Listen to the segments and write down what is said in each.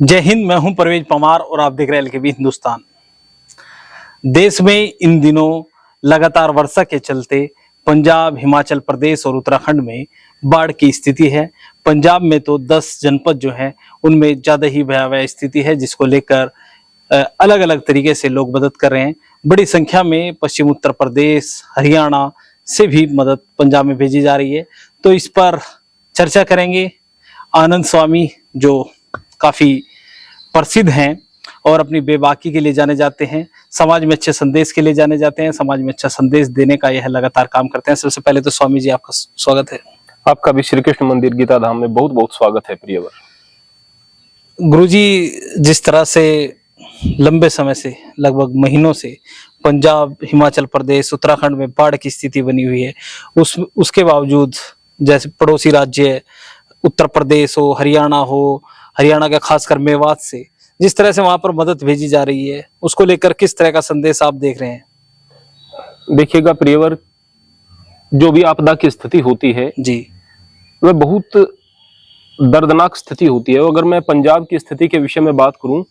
जय हिंद। मैं हूं परवेज परमार और आप देख रहे हैं एलकेबी हिंदुस्तान। देश में इन दिनों लगातार वर्षा के चलते पंजाब, हिमाचल प्रदेश और उत्तराखंड में बाढ़ की स्थिति है। पंजाब में तो 10 जनपद जो हैं उनमें ज्यादा ही भयावह स्थिति है, जिसको लेकर अलग अलग तरीके से लोग मदद कर रहे हैं। बड़ी संख्या में पश्चिम उत्तर प्रदेश, हरियाणा से भी मदद पंजाब में भेजी जा रही है। तो इस पर चर्चा करेंगे। आनंद स्वामी जो काफी प्रसिद्ध हैं और अपनी बेबाकी के लिए जाने जाते हैं, समाज में अच्छे संदेश के लिए जाने जाते हैं, समाज में अच्छा संदेश देने का यह लगातार काम करते हैं। सबसे पहले तो स्वामी जी आपका स्वागत है। आपका भी श्री कृष्ण मंदिर गीता धाम में बहुत बहुत स्वागत है प्रियवर। गुरुजी, जिस तरह से लंबे समय से, लगभग महीनों से पंजाब, हिमाचल प्रदेश, उत्तराखंड में बाढ़ की स्थिति बनी हुई है, उसके बावजूद जैसे पड़ोसी राज्य उत्तर प्रदेश हो, हरियाणा का खासकर मेवात से जिस तरह से वहां पर मदद भेजी जा रही है, उसको लेकर किस तरह का संदेश आप देख रहे हैं? देखिएगा प्रियवर, जो भी आपदा की स्थिति होती है जी, वह बहुत दर्दनाक स्थिति होती है। अगर मैं पंजाब की स्थिति के विषय में बात करूं,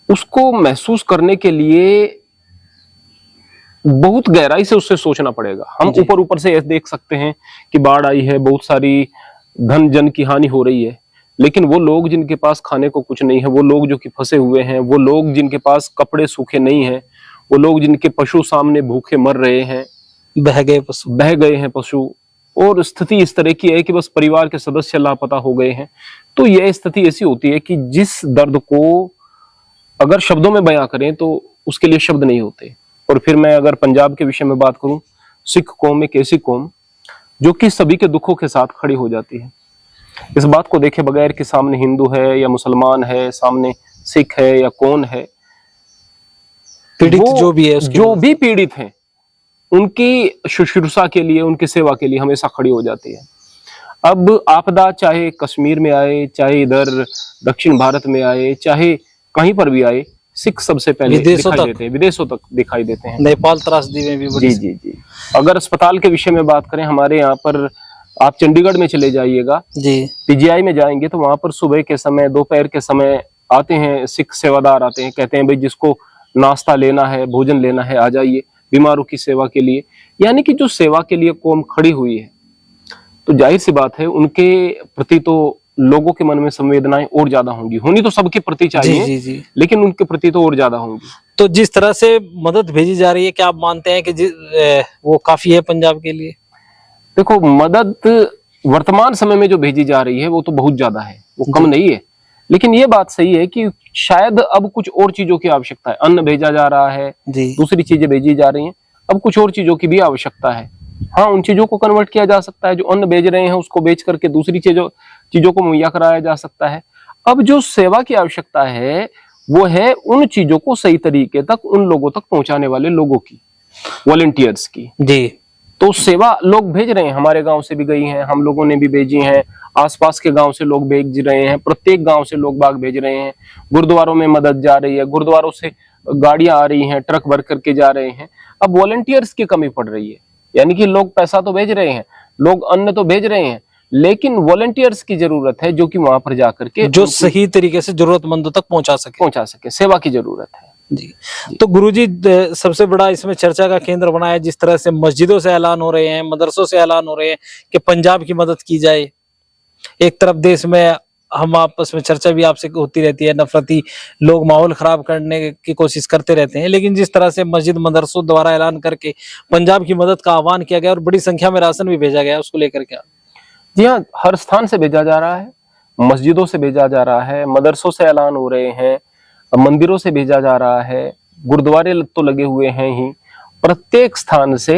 उसको महसूस करने के लिए बहुत गहराई से उससे सोचना पड़ेगा। हम ऊपर ऊपर से ऐसे देख सकते हैं कि बाढ़ आई है, बहुत सारी धन जन की हानि हो रही है, लेकिन वो लोग जिनके पास खाने को कुछ नहीं है, वो लोग जो कि फंसे हुए हैं, वो लोग जिनके पास कपड़े सूखे नहीं हैं, वो लोग जिनके पशु सामने भूखे मर रहे हैं, बह गए हैं पशु, और स्थिति इस तरह की है कि बस परिवार के सदस्य लापता हो गए हैं। तो यह स्थिति ऐसी होती है कि जिस दर्द को अगर शब्दों में बयां करें तो उसके लिए शब्द नहीं होते। और फिर मैं अगर पंजाब के विषय में बात करूं, सिख कौम एक ऐसी कौम जो कि सभी के दुखों के साथ खड़ी हो जाती है। इस बात को देखे बगैर कि सामने हिंदू है या मुसलमान है, सामने सिख है या कौन है, पीड़ित जो भी है, जो भी पीड़ित हैं, उनकी शुश्रूषा के लिए, उनकी सेवा के लिए हमेशा खड़ी हो जाती है। अब आपदा चाहे कश्मीर में आए, चाहे इधर दक्षिण भारत में आए, चाहे कहीं पर भी आए, सिख सबसे पहले विदेशों तक दिखाई देते हैं। नेपाल त्रासदी में भी जी। अगर अस्पताल के विषय में बात करें, हमारे यहाँ पर आप चंडीगढ़ में चले जाइएगा जी, पीजीआई में जाएंगे तो वहां पर सुबह के समय, दोपहर के समय आते हैं सिख सेवादार, आते हैं, कहते हैं भाई जिसको नाश्ता लेना है, भोजन लेना है, आ जाइए बीमारों की सेवा के लिए। यानी कि जो सेवा के लिए कौम खड़ी हुई है, तो जाहिर सी बात है उनके प्रति तो लोगों के मन में संवेदनाएं और ज्यादा होंगी। होनी तो सबके प्रति चाहिए, जी। लेकिन उनके प्रति तो और ज्यादा होंगी। तो जिस तरह से मदद भेजी जा रही है, क्या आप मानते हैं कि वो काफी है पंजाब के लिए? देखो, मदद वर्तमान समय में जो भेजी जा रही है वो तो बहुत ज्यादा है, वो कम नहीं है। लेकिन ये बात सही है कि शायद अब कुछ और चीजों की आवश्यकता है। अन्न भेजा जा रहा है, दूसरी चीजें भेजी जा रही हैं, अब कुछ और चीजों की भी आवश्यकता है। हाँ, उन चीजों को कन्वर्ट किया जा सकता है, जो अन्न भेज रहे हैं उसको बेच करके दूसरी चीजों को मुहैया कराया जा सकता है। अब जो सेवा की आवश्यकता है वो है उन चीजों को सही तरीके तक उन लोगों तक पहुंचाने वाले लोगों की, वॉलंटियर्स की। जी, तो सेवा लोग भेज रहे हैं, हमारे गांव से भी गई हैं, हम लोगों ने भी भेजी हैं, आसपास के गांव से लोग भेज रहे हैं, प्रत्येक गांव से लोग बाग भेज रहे हैं, गुरुद्वारों में मदद जा रही है, गुरुद्वारों से गाड़ियां आ रही हैं, ट्रक भर करके जा रहे हैं। अब वॉलंटियर्स की कमी पड़ रही है, यानी कि लोग पैसा तो भेज रहे हैं, लोग अन्न तो भेज रहे हैं, लेकिन वॉलंटियर्स की जरूरत है जो कि वहां पर जाकर के जो सही तरीके से जरूरतमंदों तक पहुंचा सके। सेवा की जरूरत है जी। तो गुरुजी, सबसे बड़ा इसमें चर्चा का केंद्र बना है जिस तरह से मस्जिदों से ऐलान हो रहे हैं, मदरसों से ऐलान हो रहे हैं कि पंजाब की मदद की जाए। एक तरफ देश में हम आपस में चर्चा भी आपसे होती रहती है, नफरती लोग माहौल खराब करने की कोशिश करते रहते हैं, लेकिन जिस तरह से मस्जिद मदरसों द्वारा ऐलान करके पंजाब की मदद का आह्वान किया गया और बड़ी संख्या में राशन भी भेजा गया, उसको लेकर क्या? जी हाँ, हर स्थान से भेजा जा रहा है, मस्जिदों से भेजा जा रहा है, मदरसों से ऐलान हो रहे हैं, मंदिरों से भेजा जा रहा है, गुरुद्वारे तो लगे हुए हैं ही, प्रत्येक स्थान से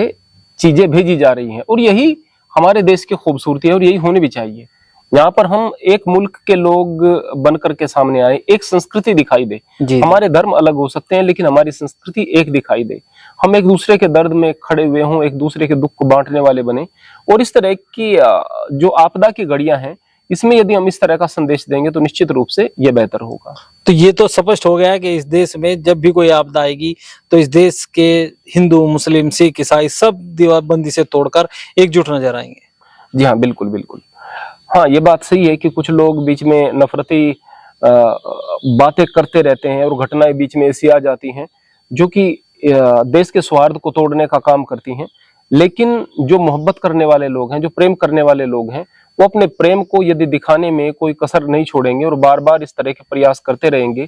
चीजें भेजी जा रही हैं। और यही हमारे देश की खूबसूरती है और यही होनी भी चाहिए। यहाँ पर हम एक मुल्क के लोग बनकर के सामने आए, एक संस्कृति दिखाई दे। हमारे धर्म अलग हो सकते हैं लेकिन हमारी संस्कृति एक दिखाई दे। हम एक दूसरे के दर्द में खड़े हुए हों, एक दूसरे के दुख को बांटने वाले बने। और इस तरह की जो आपदा की घड़ियां हैं, इसमें यदि हम इस तरह का संदेश देंगे तो निश्चित रूप से यह बेहतर होगा। तो ये तो स्पष्ट हो गया कि इस देश में जब भी कोई आपदा आएगी तो इस देश के हिंदू, मुस्लिम, सिख, ईसाई सब दीवारबंदी से तोड़कर एकजुट नजर आएंगे। जी हाँ, बिल्कुल बिल्कुल। हाँ, ये बात सही है कि कुछ लोग बीच में नफरती बातें करते रहते हैं और घटनाएं बीच में ऐसी आ जाती हैं जो कि देश के सौहार्द को तोड़ने का काम करती हैं। लेकिन जो मोहब्बत करने वाले लोग हैं, जो प्रेम करने वाले लोग हैं, वो अपने प्रेम को यदि दिखाने में कोई कसर नहीं छोड़ेंगे और बार बार इस तरह के प्रयास करते रहेंगे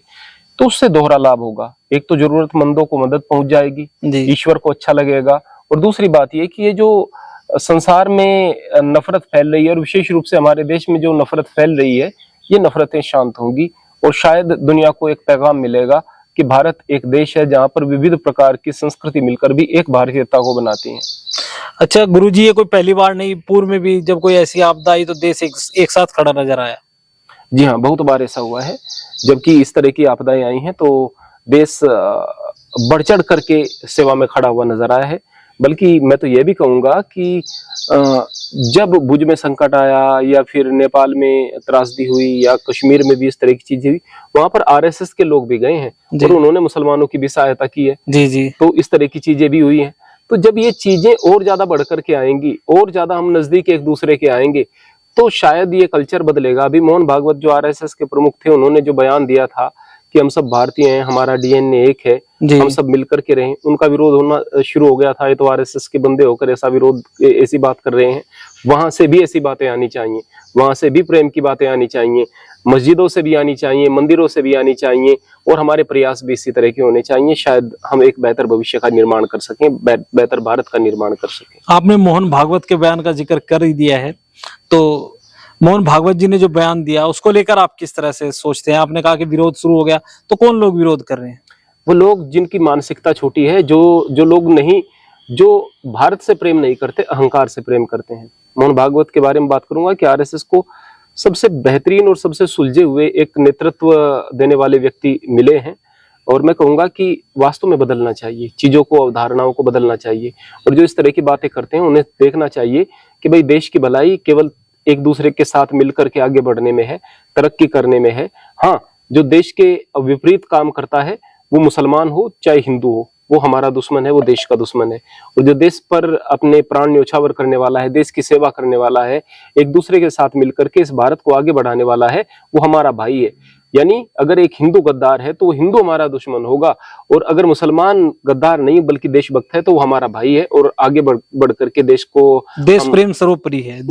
तो उससे दोहरा लाभ होगा। एक तो जरूरतमंदों को मदद पहुंच जाएगी, ईश्वर को अच्छा लगेगा, और दूसरी बात यह कि ये जो संसार में नफरत फैल रही है और विशेष रूप से हमारे देश में जो नफरत फैल रही है, ये नफरतें शांत होंगी और शायद दुनिया को एक पैगाम मिलेगा कि भारत एक देश है जहां पर विविध प्रकार की संस्कृति मिलकर भी एक भारतीयता को बनाती है। अच्छा गुरुजी, ये कोई पहली बार नहीं, पूर्व में भी जब कोई ऐसी आपदा आई तो देश एक साथ खड़ा नजर आया। जी हाँ, बहुत बार ऐसा हुआ है। जबकि इस तरह की आपदाएं आई हैं तो देश बढ़ चढ़ करके सेवा में खड़ा हुआ नजर आया है। बल्कि मैं तो यह भी कहूंगा कि जब भुज में संकट आया या फिर नेपाल में त्रासदी हुई या कश्मीर में भी इस तरह की चीजें हुई, वहां पर आरएसएस के लोग भी गए हैं और उन्होंने मुसलमानों की भी सहायता की है। जी जी। तो इस तरह की चीजें भी हुई हैं। तो जब ये चीजें और ज्यादा बढ़ करके आएंगी और ज्यादा हम नजदीक एक दूसरे के आएंगे तो शायद ये कल्चर बदलेगा। अभी मोहन भागवत जो आरएसएस के प्रमुख थे, उन्होंने जो बयान दिया था कि हम सब भारतीय हैं, हमारा डीएनए एक है, हम सब मिलकर के रहें, उनका विरोध होना शुरू हो गया था। ये तो आरएसएस के बंदे होकर ऐसा विरोध, ऐसी बात कर रहे हैं। वहां से भी ऐसी बातें आनी चाहिए, वहां से भी प्रेम की बातें आनी चाहिए, मस्जिदों से भी आनी चाहिए, मंदिरों से भी आनी चाहिए, और हमारे प्रयास भी इसी तरह के होने चाहिए। शायद हम एक बेहतर भविष्य का निर्माण कर सकें, बेहतर भारत का निर्माण कर सकें। आपने मोहन भागवत के बयान का जिक्र कर ही दिया है, तो मोहन भागवत जी ने जो बयान दिया उसको लेकर आप किस तरह से सोचते हैं? आपने कहा कि विरोध शुरू हो गया, तो कौन लोग विरोध कर रहे हैं? वो लोग जिनकी मानसिकता छोटी है, जो लोग नहीं, जो भारत से प्रेम नहीं करते, अहंकार से प्रेम करते हैं। मोहन भागवत के बारे में बात करूंगा कि आरएसएस को सबसे बेहतरीन और सबसे सुलझे हुए एक नेतृत्व देने वाले व्यक्ति मिले हैं, और मैं कहूंगा कि वास्तव में बदलना चाहिए, चीजों को, अवधारणाओं को बदलना चाहिए। और जो इस तरह की बातें करते हैं उन्हें देखना चाहिए कि भाई देश की भलाई केवल एक दूसरे के साथ मिलकर के आगे बढ़ने में है, तरक्की करने में है। हाँ, जो देश के विपरीत काम करता है, वो मुसलमान हो चाहे हिंदू हो, वो हमारा दुश्मन है, वो देश का दुश्मन है। और जो देश पर अपने प्राण न्योछावर करने वाला है, देश की सेवा करने वाला है, एक दूसरे के साथ मिलकर के इस भारत को आगे बढ़ाने वाला है, वो हमारा भाई है। यानी अगर एक हिंदू गद्दार है तो वो हिंदू हमारा दुश्मन होगा, और अगर मुसलमान गद्दार नहीं बल्कि देशभक्त है तो वो हमारा भाई है, और आगे बढ़ करके देश को, देश प्रेम सर्वोपरि है।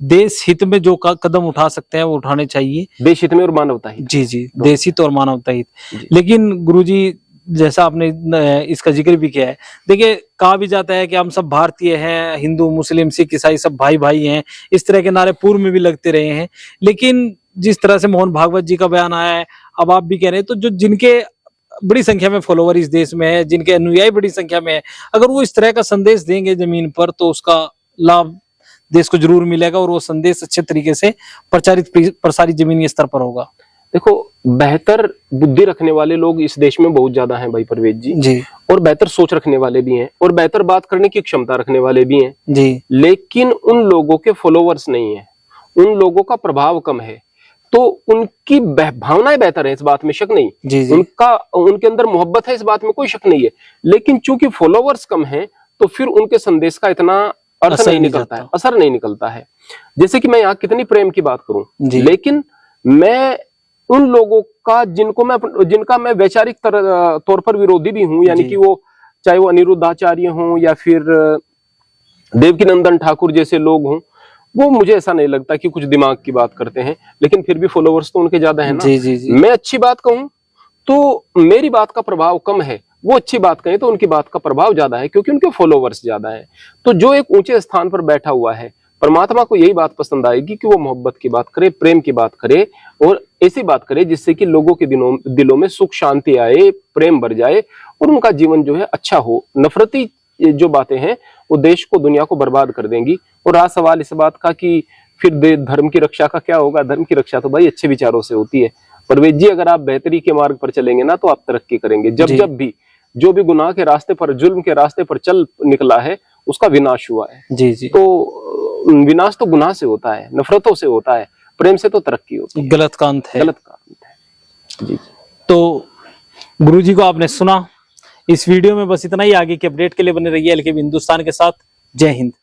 देश हित में जो कदम उठा सकते हैं वो उठाने चाहिए, देश हित में और मानवता हित। जी जी, देश हित और मानवता हित। लेकिन गुरुजी, जैसा आपने इसका जिक्र भी किया है, देखिए कहा भी जाता है कि हम सब भारतीय हैं, हिंदू मुस्लिम सिख ईसाई सब भाई भाई हैं, इस तरह के नारे पूर्व में भी लगते रहे हैं। लेकिन जिस तरह से मोहन भागवत जी का बयान आया है, अब आप भी कह रहे हैं, तो जो जिनके बड़ी संख्या में फॉलोवर इस देश में है, जिनके अनुयायी बड़ी संख्या में है, अगर वो इस तरह का संदेश देंगे जमीन पर तो उसका लाभ देश को जरूर मिलेगा, और वो संदेश अच्छे तरीके से प्रसारित जमीनी स्तर पर होगा। देखो, बेहतर बुद्धि रखने वाले लोग इस देश में बहुत ज्यादा हैं भाई परवेज जी, और बेहतर सोच रखने वाले भी हैं, और बेहतर बात करने की क्षमता रखने वाले भी हैं जी। लेकिन उन लोगों के फॉलोवर्स नहीं है, उन लोगों का प्रभाव कम है, तो उनकी भावनाएं बेहतर है, इस बात में शक नहीं जी। उनके अंदर मोहब्बत है, इस बात में कोई शक नहीं है। लेकिन चूंकि फॉलोवर्स कम है तो फिर उनके संदेश का इतना असर नहीं निकलता है। जैसे कि मैं यहाँ कितनी प्रेम की बात करूं, लेकिन मैं उन लोगों का जिनका मैं वैचारिक तौर पर विरोधी भी हूं, यानी कि वो चाहे वो अनिरुद्धाचार्य हों या फिर देवकीनंदन ठाकुर जैसे लोग हों, वो मुझे ऐसा नहीं लगता कि कुछ दिमाग की बात करते हैं। लेकिन फिर भी फॉलोवर्स तो उनके ज्यादा है ना। जी। मैं अच्छी बात कहूं तो मेरी बात का प्रभाव कम है, वो अच्छी बात कहें तो उनकी बात का प्रभाव ज्यादा है, क्योंकि उनके फॉलोवर्स ज्यादा है। तो जो एक ऊंचे स्थान पर बैठा हुआ है, परमात्मा को यही बात पसंद आएगी कि वो मोहब्बत की बात करे, प्रेम की बात करे, और ऐसी बात करे जिससे कि लोगों के दिलों में सुख शांति आए, प्रेम बढ़ जाए, और उनका जीवन जो है अच्छा हो। नफरती जो बातें हैं वो देश को, दुनिया को बर्बाद कर देंगी। और आज सवाल इस बात का कि फिर धर्म की रक्षा का क्या होगा? धर्म की रक्षा तो भाई अच्छे विचारों से होती है। परवेज जी, अगर आप बेहतरी के मार्ग पर चलेंगे ना तो आप तरक्की करेंगे। जब भी जो भी गुनाह के रास्ते पर, जुल्म के रास्ते पर चल निकला है, उसका विनाश हुआ है। जी। तो विनाश तो गुनाह से होता है, नफरतों से होता है, प्रेम से तो तरक्की होती है। गलत कांत है जी। तो गुरुजी को आपने सुना। इस वीडियो में बस इतना ही। आगे के अपडेट के लिए बने रहिए एलकेबी हिंदुस्तान के साथ। जय हिंद।